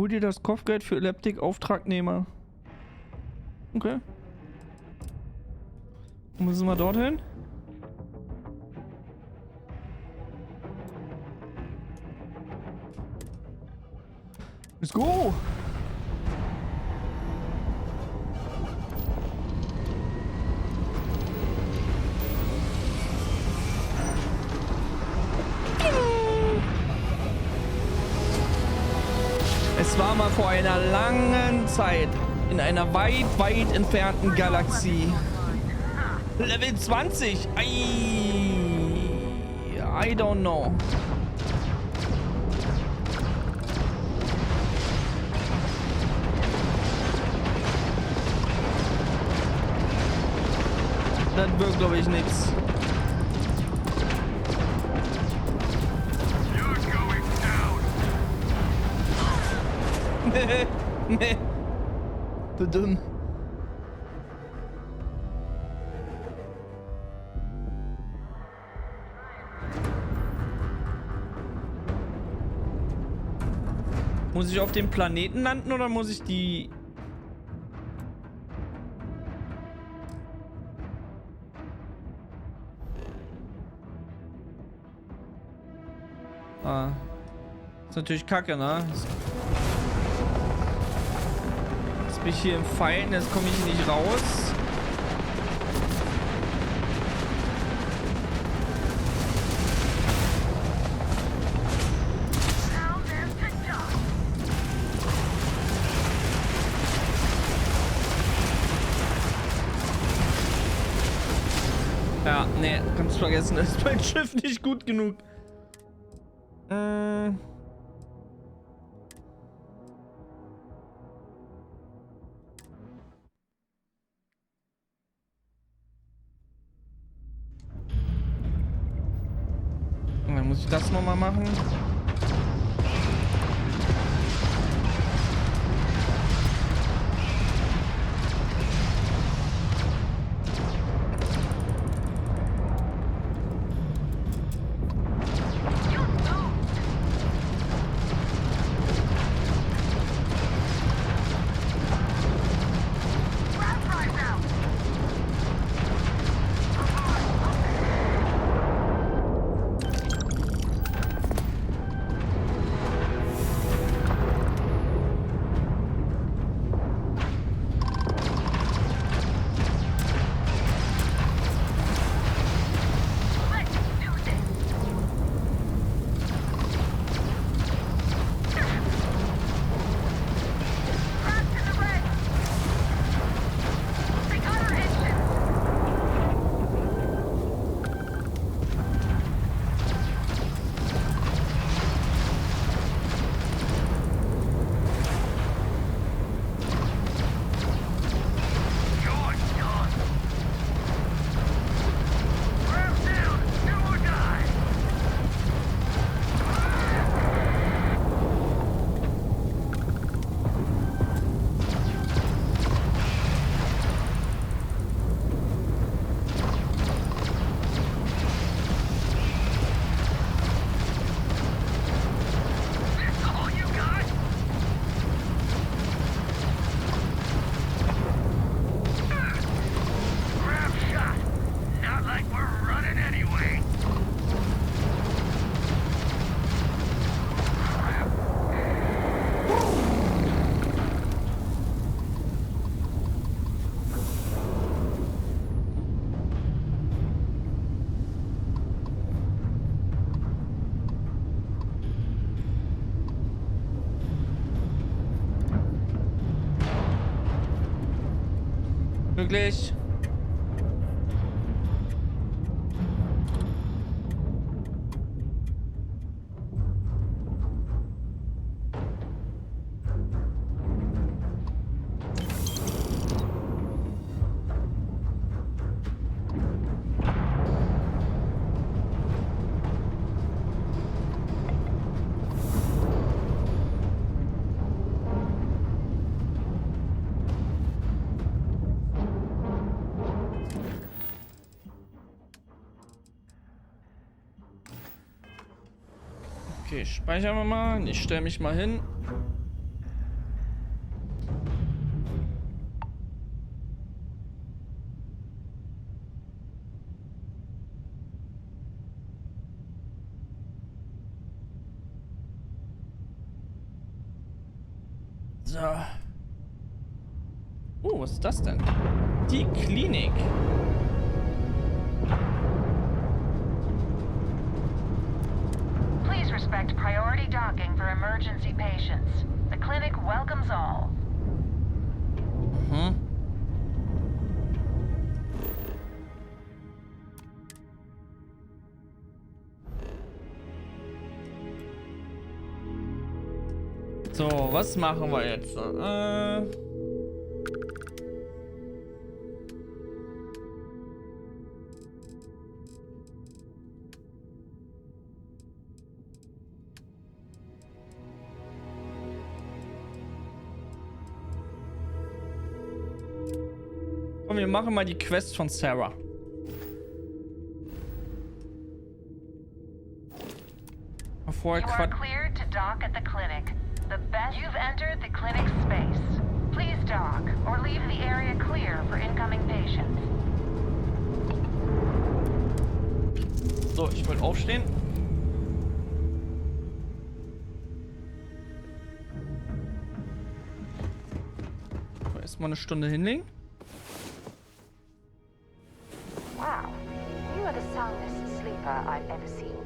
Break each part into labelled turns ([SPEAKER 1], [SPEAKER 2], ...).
[SPEAKER 1] Hol dir das Kopfgeld für Elliptik-Auftragnehmer. Okay. Müssen wir dorthin? Let's go! Es war mal vor einer langen Zeit in einer weit, weit entfernten Galaxie. Level 20. I don't know. Das wird, glaube ich, nichts. Nee. Du dumm. Muss ich auf dem Planeten landen oder muss ich die... Ah. Ist natürlich kacke, ne? Jetzt bin ich hier im Fallen, jetzt komme ich nicht raus. Ja, nee, kannst du vergessen, das ist mein Schiff nicht gut genug. Dann muss ich das nochmal machen. Möglich. Okay, speichern wir mal. Ich stelle mich mal hin. So. Was ist das denn? Die Klinik.
[SPEAKER 2] Please respect priority docking for emergency patients. The clinic welcomes all.
[SPEAKER 1] Mhm. So, was machen wir jetzt? Komm, wir machen mal die Quest von Sarah. Vorher
[SPEAKER 2] You are cleared to dock at the clinic. The best you've entered the clinic space. Please dock or leave the area clear for incoming patients.
[SPEAKER 1] So, ich wollte aufstehen. Erstmal eine Stunde hinlegen.
[SPEAKER 2] Wow, you are the soundest sleeper I've ever seen.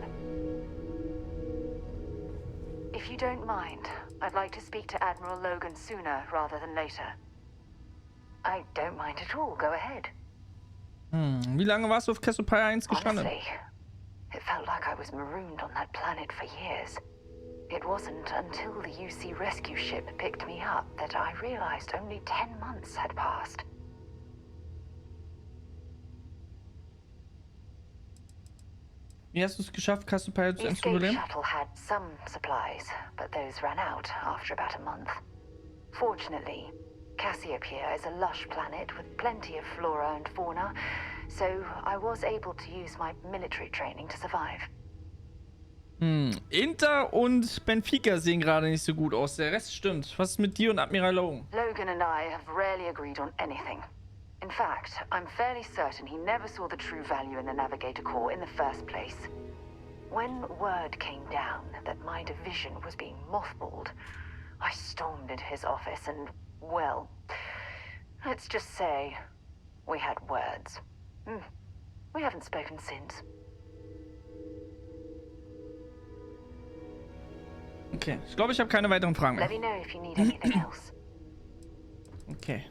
[SPEAKER 2] If you don't mind, I'd like to speak to Admiral Logan sooner rather than later. I don't mind at all. Go ahead.
[SPEAKER 1] Wie lange warst du auf Cassiopeia 1 gestrandet?
[SPEAKER 2] Honestly, it felt like I was marooned on that planet for years. It wasn't until the UC rescue ship picked me up that I realized only 10 months had passed.
[SPEAKER 1] Wie hast du es geschafft, Cassiopeia
[SPEAKER 2] The
[SPEAKER 1] zu
[SPEAKER 2] escape
[SPEAKER 1] überleben?
[SPEAKER 2] shuttle had some supplies, but those ran out after about a month. Fortunately, Cassiopeia is a lush planet with plenty of flora and fauna, so I was able to use my military training to survive.
[SPEAKER 1] Inter und Benfica sehen gerade nicht so gut aus. Der Rest stimmt. Was ist mit dir und Admiral Logan?
[SPEAKER 2] Logan and I have rarely agreed on anything. In fact, I'm fairly certain he never saw the true value in the Navigator Corps in the first place. When word came down that my division was being mothballed, I stormed into his office and, well, let's just say we had words. We haven't spoken since.
[SPEAKER 1] Okay, ich glaube, ich habe keine weiteren Fragen mehr.
[SPEAKER 2] Let me know if you need anything else.
[SPEAKER 1] Okay.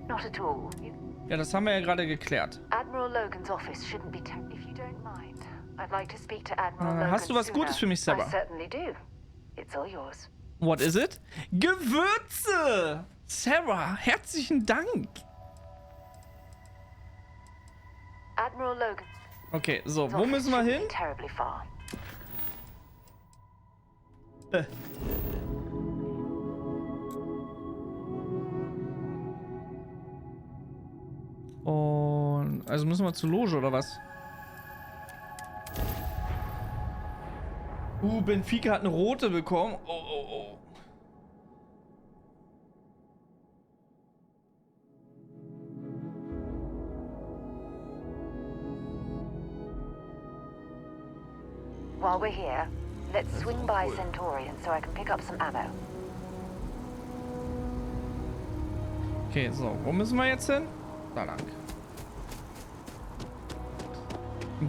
[SPEAKER 2] Not at all.
[SPEAKER 1] Ja, das haben wir ja gerade geklärt.
[SPEAKER 2] Admiral Logan's office shouldn't be if you don't mind. I'd like to speak to Admiral Logan.
[SPEAKER 1] Hast du was Gutes für mich, Sarah?
[SPEAKER 2] I certainly do. It's all yours.
[SPEAKER 1] What is it? Gewürze! Sarah, herzlichen Dank.
[SPEAKER 2] Admiral Logan.
[SPEAKER 1] Okay, so, wo müssen wir hin?
[SPEAKER 2] Terribly far.
[SPEAKER 1] Und also müssen wir zur Loge oder was? Benfica hat eine rote bekommen. Oh.
[SPEAKER 2] While we're here, let's swing by Centaurian so I can pick up some ammo.
[SPEAKER 1] Okay, so, wo müssen wir jetzt hin? Da lang.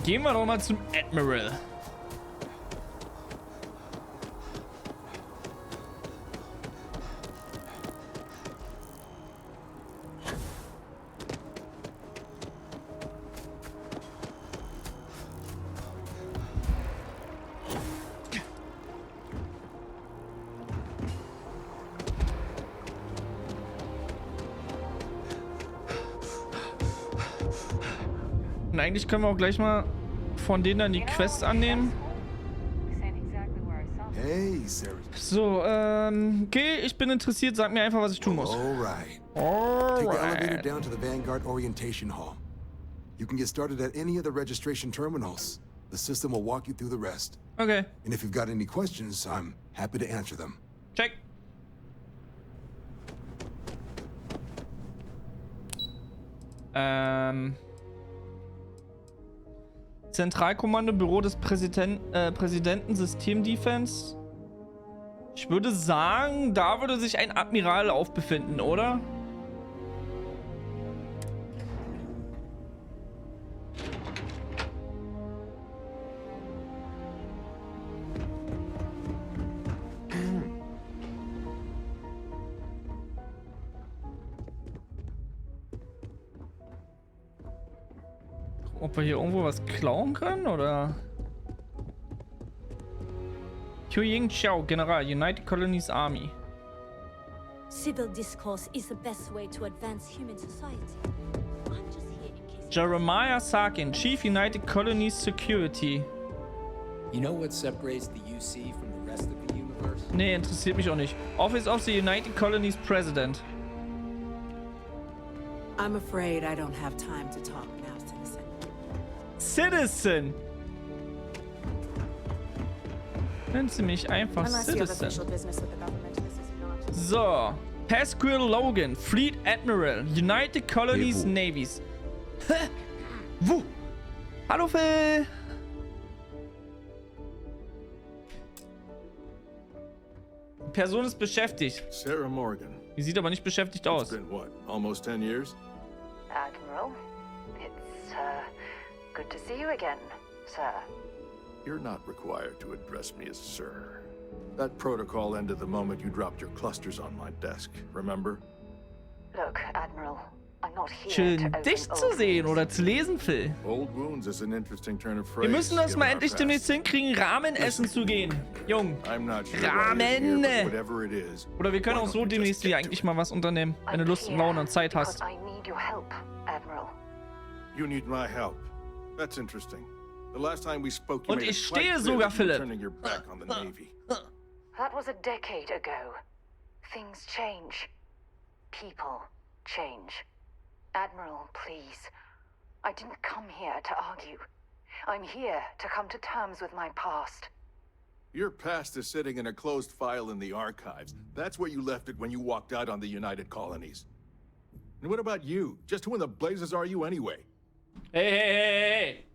[SPEAKER 1] Gehen wir doch mal zum Admiral. Und eigentlich können wir auch gleich mal von denen dann die Quest annehmen.
[SPEAKER 3] Hey, Sarah.
[SPEAKER 1] So, okay, ich bin interessiert. Sag mir einfach, was ich tun muss.
[SPEAKER 3] All right. Take the elevator down to the Vanguard Orientation Hall. You can get started at any of the registration terminals. The system will walk you through the rest.
[SPEAKER 1] Okay,
[SPEAKER 3] And if you've got any questions, I'm happy to answer them.
[SPEAKER 1] check. Zentralkommando, Büro des Präsidenten, Systemdefense. Ich würde sagen, da würde sich ein Admiral aufbefinden, oder? Ob wir hier irgendwo was klauen können, oder? Ying Xiao, General, United Colonies Army.
[SPEAKER 4] Civil discourse is the best way to advance human society. I'm just here in case.
[SPEAKER 1] Jeremiah Sarkin, Chief, United Colonies Security.
[SPEAKER 5] You know what separates the UC from the rest of the universe?
[SPEAKER 1] Nee, interessiert mich auch nicht. Office of the United Colonies President.
[SPEAKER 6] I'm afraid I don't have time to talk now, citizen.
[SPEAKER 1] Citizen! Nennen Sie mich einfach Citizen. So. Pascal Logan, Fleet Admiral, United Colonies Navies. Hä? Wo? Hallo Phil! Die Person ist beschäftigt.
[SPEAKER 7] Sarah Morgan.
[SPEAKER 1] Die sieht aber nicht beschäftigt
[SPEAKER 7] It's
[SPEAKER 1] aus.
[SPEAKER 7] been what, almost 10 years?
[SPEAKER 2] Admiral, it's good to see you again, sir.
[SPEAKER 7] You're not required to address me as sir. That protocol ended the moment you dropped your clusters on my desk, remember?
[SPEAKER 2] Look, Admiral, I'm not here
[SPEAKER 1] Schön,
[SPEAKER 2] to open
[SPEAKER 1] dich zu
[SPEAKER 2] old
[SPEAKER 1] sehen
[SPEAKER 2] wounds.
[SPEAKER 1] oder zu lesen, Phil.
[SPEAKER 7] Old wounds is an interesting turn of phrase.
[SPEAKER 1] Wir müssen das
[SPEAKER 7] given
[SPEAKER 1] mal
[SPEAKER 7] our
[SPEAKER 1] endlich
[SPEAKER 7] past.
[SPEAKER 1] demnächst hinkriegen, Ramen essen zu gehen. Jung.
[SPEAKER 7] I'm not sure why
[SPEAKER 1] Ramen.
[SPEAKER 7] you're here, but whatever it is.
[SPEAKER 1] Oder wir können
[SPEAKER 7] why
[SPEAKER 1] auch
[SPEAKER 7] don't
[SPEAKER 1] so
[SPEAKER 7] we just
[SPEAKER 1] demnächst
[SPEAKER 7] get
[SPEAKER 1] hier
[SPEAKER 7] to
[SPEAKER 1] eigentlich
[SPEAKER 7] it?
[SPEAKER 1] mal was unternehmen, wenn du
[SPEAKER 2] I'm
[SPEAKER 1] Lust und
[SPEAKER 2] here
[SPEAKER 1] Laune und Zeit hast.
[SPEAKER 2] because I need your help, Admiral.
[SPEAKER 7] You need my help. That's interesting. The last time we spoke, you
[SPEAKER 1] Und
[SPEAKER 7] made it
[SPEAKER 1] ich
[SPEAKER 7] quite
[SPEAKER 1] stehe
[SPEAKER 7] clear
[SPEAKER 1] sogar,
[SPEAKER 7] that you were
[SPEAKER 1] Philipp.
[SPEAKER 7] turning your back on the Navy.
[SPEAKER 2] That was a decade ago. Things change. People change. Admiral, please. I didn't come here to argue. I'm here to come to terms with my past.
[SPEAKER 7] Your past is sitting in a closed file in the archives. That's where you left it when you walked out on the United Colonies. And what about you? Just who in the blazes are you anyway?
[SPEAKER 1] Hey, hey, hey, hey.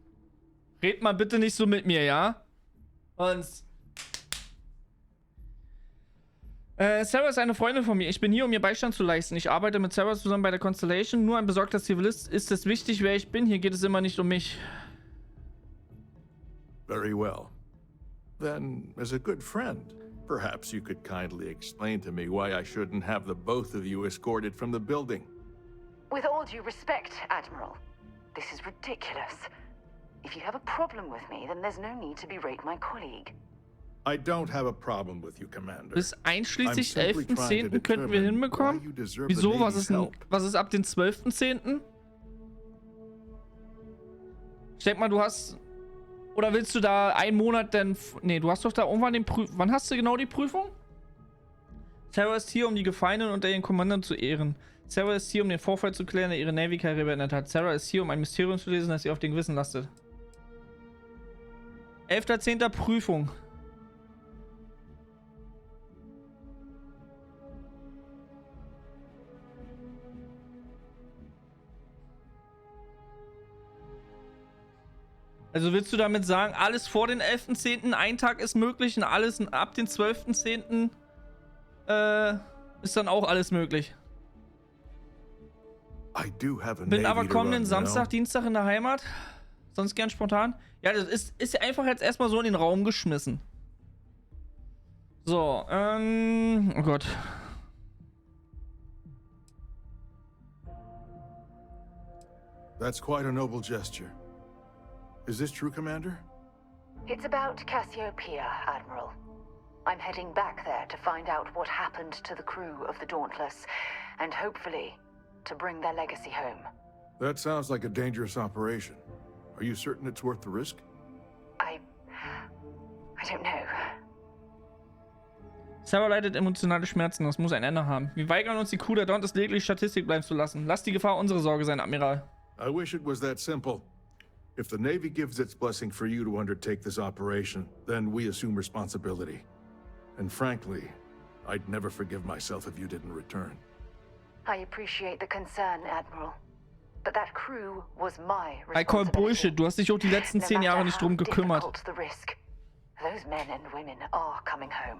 [SPEAKER 1] Red mal bitte nicht so mit mir, ja? Und... Sarah ist eine Freundin von mir. Ich bin hier, um ihr Beistand zu leisten. Ich arbeite mit Sarah zusammen bei der Constellation. Nur ein besorgter Zivilist ist es wichtig, wer ich bin. Hier geht es immer nicht um mich.
[SPEAKER 7] Very well. Then, as a good friend, perhaps you could kindly explain to me why I shouldn't have the both of you escorted from the building.
[SPEAKER 2] With all due respect, Admiral, this is ridiculous. If you have a problem with me, then there's no need to berate my colleague.
[SPEAKER 7] I don't have a problem with you, Commander.
[SPEAKER 1] Bis einschließlich
[SPEAKER 7] I'm simply trying to
[SPEAKER 1] 11.10. könnten wir
[SPEAKER 7] determine
[SPEAKER 1] hinbekommen.
[SPEAKER 7] why you deserve
[SPEAKER 1] Wieso?
[SPEAKER 7] the Navy's help.
[SPEAKER 1] Was ist ab den 12.10.? Ich denke mal, du hast... Oder willst du da einen Monat denn... Nee, du hast doch da irgendwann den Wann hast du genau die Prüfung? Sarah ist hier, um die Gefallenen unter ihren Kommandern zu ehren. Sarah ist hier, um den Vorfall zu klären, der ihre Navy-Karriere beendet hat. Sarah ist hier, um ein Mysterium zu lesen, das sie auf den Gewissen lastet. 11.10. Prüfung. Also willst du damit sagen, alles vor den 11.10. ein Tag ist möglich und alles ab den 12.10. Ist dann auch alles möglich.
[SPEAKER 7] I do have a
[SPEAKER 1] Bin
[SPEAKER 7] Navy
[SPEAKER 1] aber
[SPEAKER 7] to
[SPEAKER 1] kommenden
[SPEAKER 7] run, you know?
[SPEAKER 1] Samstag, Dienstag in der Heimat. Sonst gern spontan. Ja, das ist ja einfach jetzt erstmal so in den Raum geschmissen. So, oh Gott.
[SPEAKER 7] That's quite a noble gesture. Is this true, Commander?
[SPEAKER 2] It's about Cassiopeia, Admiral. I'm heading back there to find out what happened to the crew of the Dauntless, and hopefully, to bring their legacy home.
[SPEAKER 7] That sounds like a dangerous operation. Are you certain it's worth the risk?
[SPEAKER 2] I don't know.
[SPEAKER 1] Sarah leidet emotionale Schmerzen, das muss ein Ende haben. Wir weigern uns, die Crew der Dauntless lediglich Statistik bleiben zu lassen. Lass die Gefahr unsere Sorge sein, Admiral.
[SPEAKER 7] I wish it was that simple. If the Navy gives its blessing for you to undertake this operation, then we assume responsibility. And frankly, I'd never forgive myself if you didn't return.
[SPEAKER 2] I appreciate the concern, Admiral. But that crew was my
[SPEAKER 1] I call
[SPEAKER 2] responsibility.
[SPEAKER 1] Bullshit. Du hast dich auch die letzten 10 Jahre nicht drum gekümmert.
[SPEAKER 2] The risk, those men and women are coming home.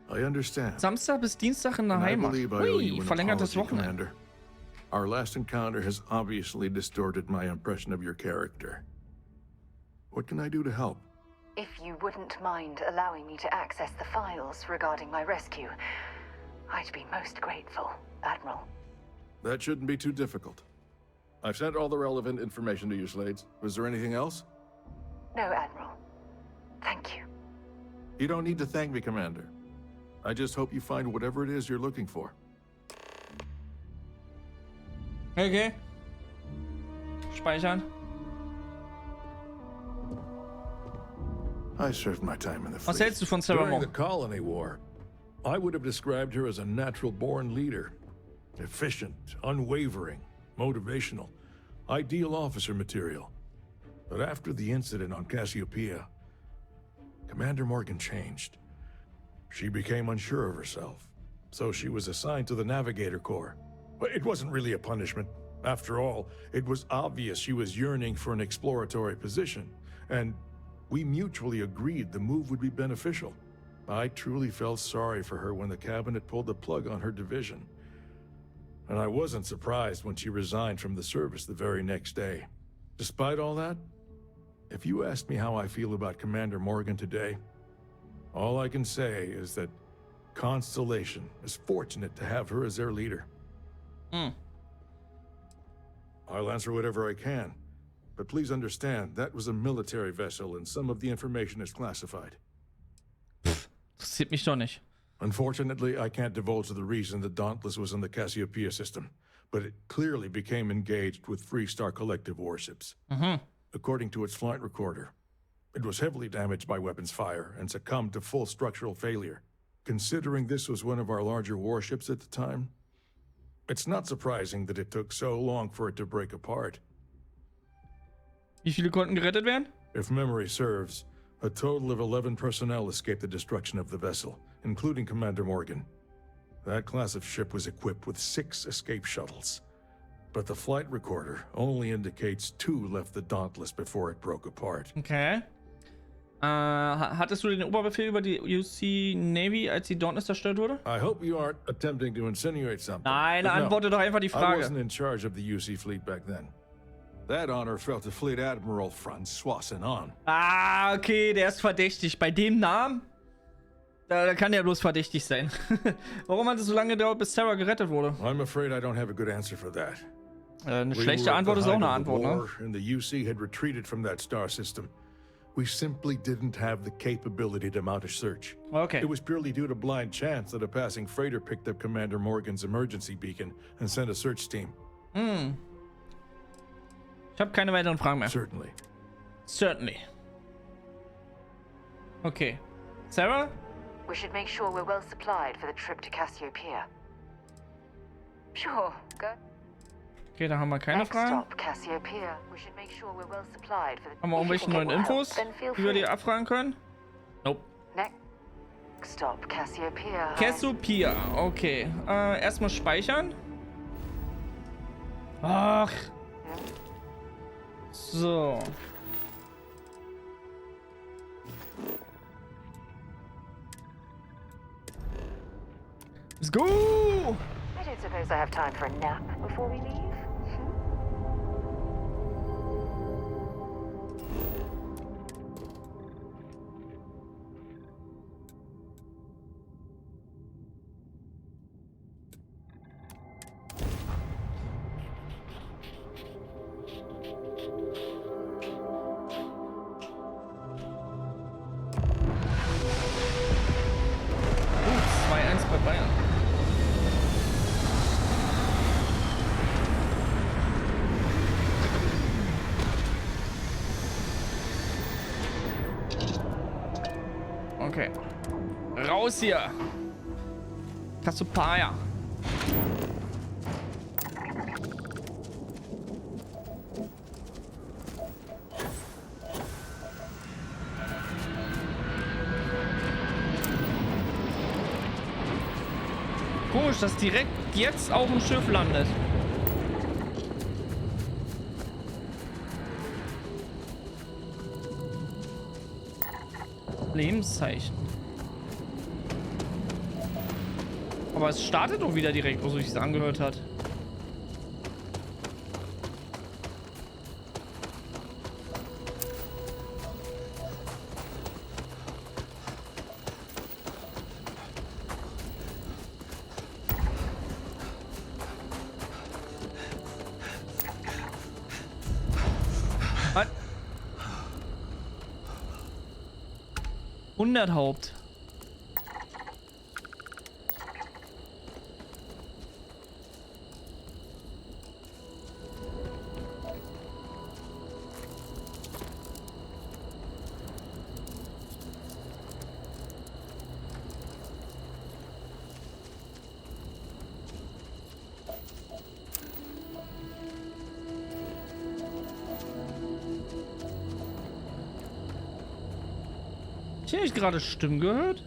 [SPEAKER 7] I understand.
[SPEAKER 1] Samstag bis Dienstag in der
[SPEAKER 7] And I
[SPEAKER 1] Heimat.
[SPEAKER 7] believe I owe you
[SPEAKER 1] Ui,
[SPEAKER 7] an
[SPEAKER 1] verlängertes
[SPEAKER 7] apology,
[SPEAKER 1] Wochenende.
[SPEAKER 7] Commander. Our last encounter has obviously distorted my impression of your character. What can I do to help?
[SPEAKER 2] If you wouldn't mind allowing me to access the files regarding my rescue, I'd be most grateful, Admiral.
[SPEAKER 7] That shouldn't be too difficult. I've sent all the relevant information to you, Slades. Was there anything else?
[SPEAKER 2] No, Admiral. Thank you.
[SPEAKER 7] You don't need to thank me, Commander. I just hope you find whatever it is you're looking for.
[SPEAKER 1] Okay. Speichern.
[SPEAKER 7] I served my time in the
[SPEAKER 1] Was
[SPEAKER 7] fleet.
[SPEAKER 1] hältst du von Sarah
[SPEAKER 8] During the
[SPEAKER 1] Moore?
[SPEAKER 8] Colony War, I would have described her as a natural-born leader. Efficient, unwavering, motivational, ideal officer material. But after the incident on Cassiopeia, Commander Morgan changed. She became unsure of herself, so she was assigned to the Navigator Corps. But it wasn't really a punishment. After all, it was obvious she was yearning for an exploratory position, and we mutually agreed the move would be beneficial. I truly felt sorry for her when the cabinet pulled the plug on her division. And I wasn't surprised when she resigned from the service the very next day. Despite all that, if you ask me how I feel about Commander Morgan today, all I can say is that Constellation is fortunate to have her as their leader. I'll answer whatever I can, but please understand that was a military vessel and some of the information is classified.
[SPEAKER 1] Interessiert mich doch nicht.
[SPEAKER 8] Unfortunately, I can't divulge the reason the Dauntless was in the Cassiopeia system, but it clearly became engaged with Freestar Collective warships. According to its flight recorder, it was heavily damaged by weapons fire and succumbed to full structural failure. Considering this was one of our larger warships at the time, it's not surprising that it took so long for it to break apart.
[SPEAKER 1] Wie viele konnten gerettet werden?
[SPEAKER 8] If memory serves, a total of 11 personnel escaped the destruction of the vessel, including Commander Morgan. That class of ship was equipped with 6 escape shuttles, but the flight recorder only indicates 2 left the Dauntless before it broke apart.
[SPEAKER 1] Okay. Hattest du den Oberbefehl über die UC Navy, als die Dauntless zerstört wurde?
[SPEAKER 8] I hope you aren't attempting to insinuate something.
[SPEAKER 1] Nein,
[SPEAKER 8] but no,
[SPEAKER 1] antworte doch einfach die
[SPEAKER 8] I
[SPEAKER 1] Frage.
[SPEAKER 8] wasn't in charge of the UC fleet back then.
[SPEAKER 7] That honor fell to Fleet Admiral Francois Senon.
[SPEAKER 1] Ah, okay, der ist verdächtig. Bei dem Namen? Da kann der bloß verdächtig sein. Warum hat es so lange gedauert, bis Sarah gerettet wurde?
[SPEAKER 8] I'm afraid I don't have a good answer for that.
[SPEAKER 1] Eine
[SPEAKER 8] We
[SPEAKER 1] schlechte
[SPEAKER 8] were at
[SPEAKER 1] Antwort
[SPEAKER 8] the
[SPEAKER 1] ist auch
[SPEAKER 8] height
[SPEAKER 1] eine
[SPEAKER 8] of the
[SPEAKER 1] Antwort, ne?
[SPEAKER 8] war, and the UC had retreated from that star system. We simply didn't have the capability to mount a search.
[SPEAKER 1] Okay.
[SPEAKER 8] It was purely due to blind chance that a passing freighter picked up Commander Morgan's emergency beacon and sent a search team.
[SPEAKER 1] Ich habe keine weiteren Fragen mehr.
[SPEAKER 8] Certainly.
[SPEAKER 1] Certainly. Okay. Sarah?
[SPEAKER 2] We should make sure we're well supplied for the trip to Cassiopeia. Sure, go.
[SPEAKER 1] Okay, da haben wir keine
[SPEAKER 2] Next
[SPEAKER 1] Fragen.
[SPEAKER 2] stop, Cassiopeia. We should make sure we're well supplied for the.
[SPEAKER 1] Haben wir
[SPEAKER 2] If you
[SPEAKER 1] irgendwelche
[SPEAKER 2] think it
[SPEAKER 1] neuen
[SPEAKER 2] will help,
[SPEAKER 1] Infos,
[SPEAKER 2] then feel
[SPEAKER 1] die wir
[SPEAKER 2] free.
[SPEAKER 1] dir abfragen können? Nope.
[SPEAKER 2] Next stop, Cassiopeia.
[SPEAKER 1] Cassiopeia, okay. Erstmal speichern. Ach. So. Let's go!
[SPEAKER 2] I don't suppose I have time for a nap before we leave.
[SPEAKER 1] Ups, 2-1 bei Bayern. Okay. Raus hier. Cassiopeia. Komisch, dass direkt jetzt auf dem Schiff landet. Lebenszeichen. Aber es startet doch wieder direkt, so wie es angehört hat. Was? 100 Haupt. Habe ich gerade Stimmen gehört?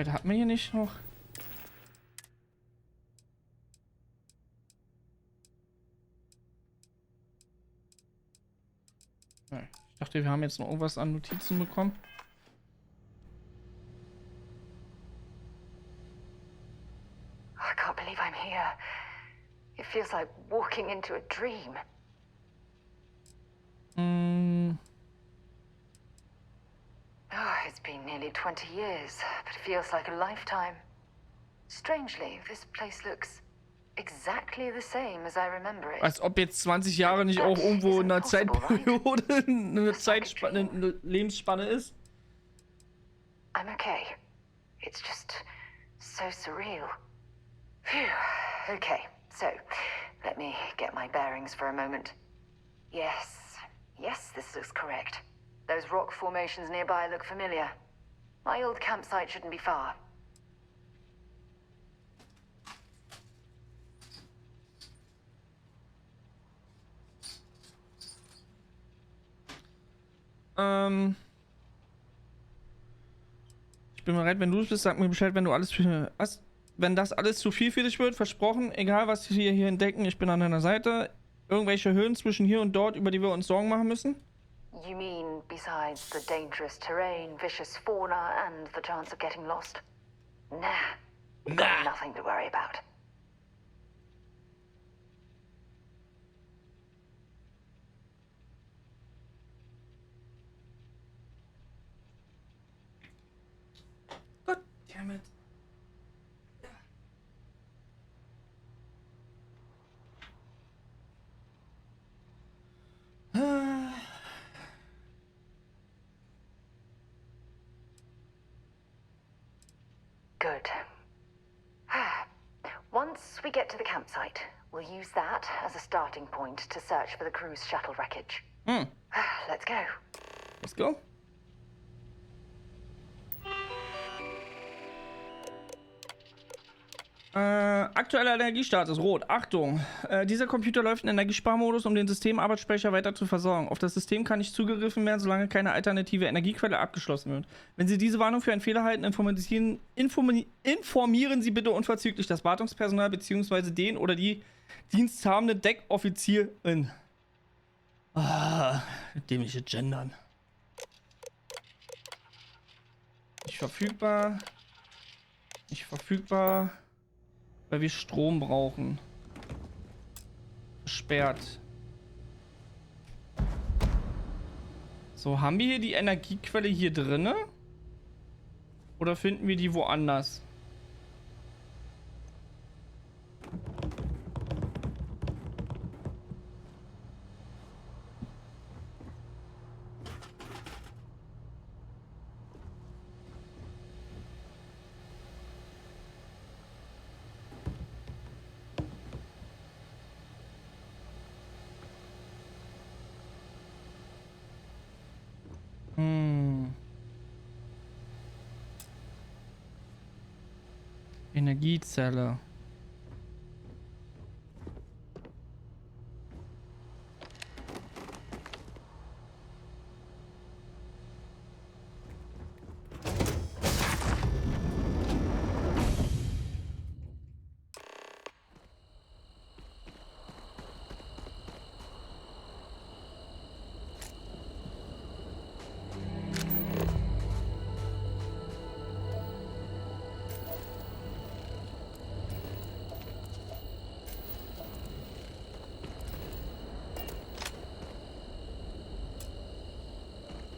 [SPEAKER 1] Hat man hier nicht noch? Ich dachte, wir haben jetzt noch irgendwas an Notizen bekommen.
[SPEAKER 2] I can't believe I'm here. It feels like walking into a dream. Oh, it's been nearly 20 years, but it feels like a lifetime. Strangely, this place looks exactly the same as I remember it.
[SPEAKER 1] Als ob jetzt 20 Jahre nicht auch irgendwo in einer Zeitperiode eine Zeitspanne, eine Lebensspanne ist.
[SPEAKER 2] I'm okay. It's just so surreal. Phew. Okay, so let me get my bearings for a moment. Yes, this looks correct. Those rock formations nearby look familiar. My old campsite shouldn't be far.
[SPEAKER 1] Ich bin bereit, wenn du es bist, sag mir Bescheid, wenn du alles für... Was? Wenn das alles zu viel für dich wird, versprochen, egal was wir hier entdecken, ich bin an deiner Seite. Irgendwelche Höhen zwischen hier und dort, über die wir uns Sorgen machen müssen?
[SPEAKER 2] You mean besides the dangerous terrain, vicious fauna, and the chance of getting lost? Nah. Nothing to worry about.
[SPEAKER 1] God damn it.
[SPEAKER 2] Good. Once we get to the campsite, we'll use that as a starting point to search for the cruise shuttle wreckage. Let's go.
[SPEAKER 1] Let's go. Aktueller Energiestatus rot. Achtung, dieser Computer läuft in Energiesparmodus, um den Systemarbeitsspeicher weiter zu versorgen. Auf das System kann nicht zugegriffen werden, solange keine alternative Energiequelle abgeschlossen wird. Wenn Sie diese Warnung für einen Fehler halten, informieren Sie bitte unverzüglich das Wartungspersonal bzw. den oder die diensthabende Deckoffizierin. Dämliche Gendern. Nicht verfügbar. Nicht verfügbar. Weil wir Strom brauchen. Gesperrt. So, haben wir hier die Energiequelle hier drinne? Oder finden wir die woanders? Energiezelle.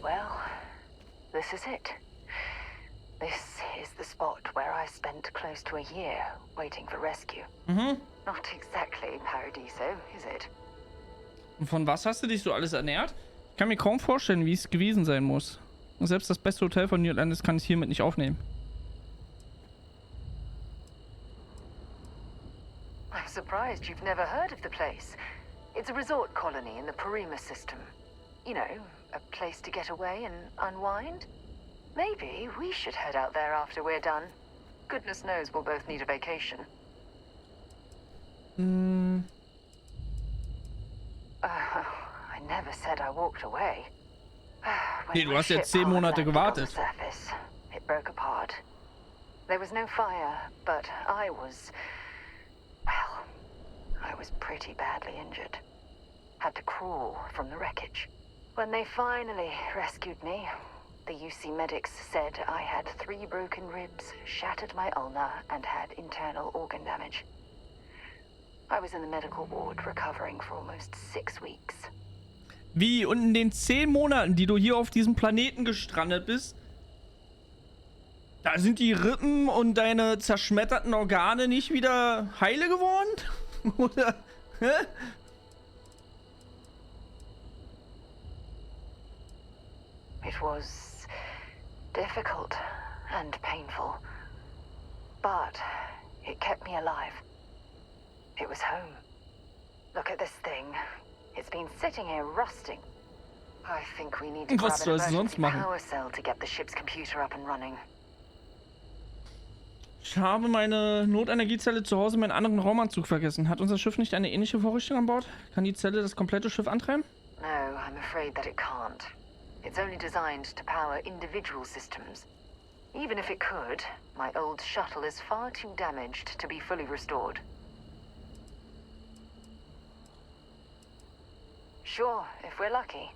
[SPEAKER 2] Well, this is it. This is the spot where I spent close to a year waiting for rescue. Not exactly Paradiso, is it?
[SPEAKER 1] Und von was hast du dich so alles ernährt? Ich kann mir kaum vorstellen, wie es gewesen sein muss. Und selbst das beste Hotel von New Atlantis kann ich hiermit nicht aufnehmen.
[SPEAKER 2] I'm surprised you've never heard of the place. It's a resort colony in the Parima system. You know, a place to get away and unwind. Maybe we should head out there after we're done. Goodness knows we'll both need a vacation. I never said I walked away. When
[SPEAKER 1] Nee, du
[SPEAKER 2] my
[SPEAKER 1] hast jetzt
[SPEAKER 2] ship
[SPEAKER 1] 10 Monate
[SPEAKER 2] landed on the
[SPEAKER 1] gewartet.
[SPEAKER 2] surface, it broke apart. There was no fire, but I was pretty badly injured. Had to crawl from the wreckage. When they finally rescued me, the UC medics said I had 3 broken ribs, shattered my ulna, and had internal organ damage. I was in the medical ward recovering for almost 6 weeks.
[SPEAKER 1] Wie? Und in den 10 Monaten, die du hier auf diesem Planeten gestrandet bist, da sind die Rippen und deine zerschmetterten Organe nicht wieder heile geworden? Oder? Hä?
[SPEAKER 2] It was difficult and painful, but it kept me alive. It was home. Look at this thing. It's been sitting here rusting. I think we need to grab
[SPEAKER 1] Was
[SPEAKER 2] an
[SPEAKER 1] soll's sonst
[SPEAKER 2] emergency
[SPEAKER 1] machen?
[SPEAKER 2] power cell to get the ship's computer up and running.
[SPEAKER 1] Ich habe meine Notenergiezelle zu Hause in meinen anderen Raumanzug vergessen. Hat unser Schiff nicht eine ähnliche Vorrichtung an Bord? Kann die Zelle das komplette Schiff antreiben?
[SPEAKER 2] No, I'm afraid that it can't. It's only designed to power individual systems. Even if it could, my old shuttle is far too damaged to be fully restored. Sure, if we're lucky.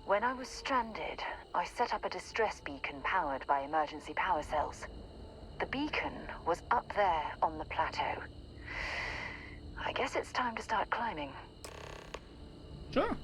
[SPEAKER 2] When I was stranded, I set up a distress beacon powered by emergency power cells. The beacon was up there on the plateau. I guess it's time to start climbing.
[SPEAKER 1] Sure.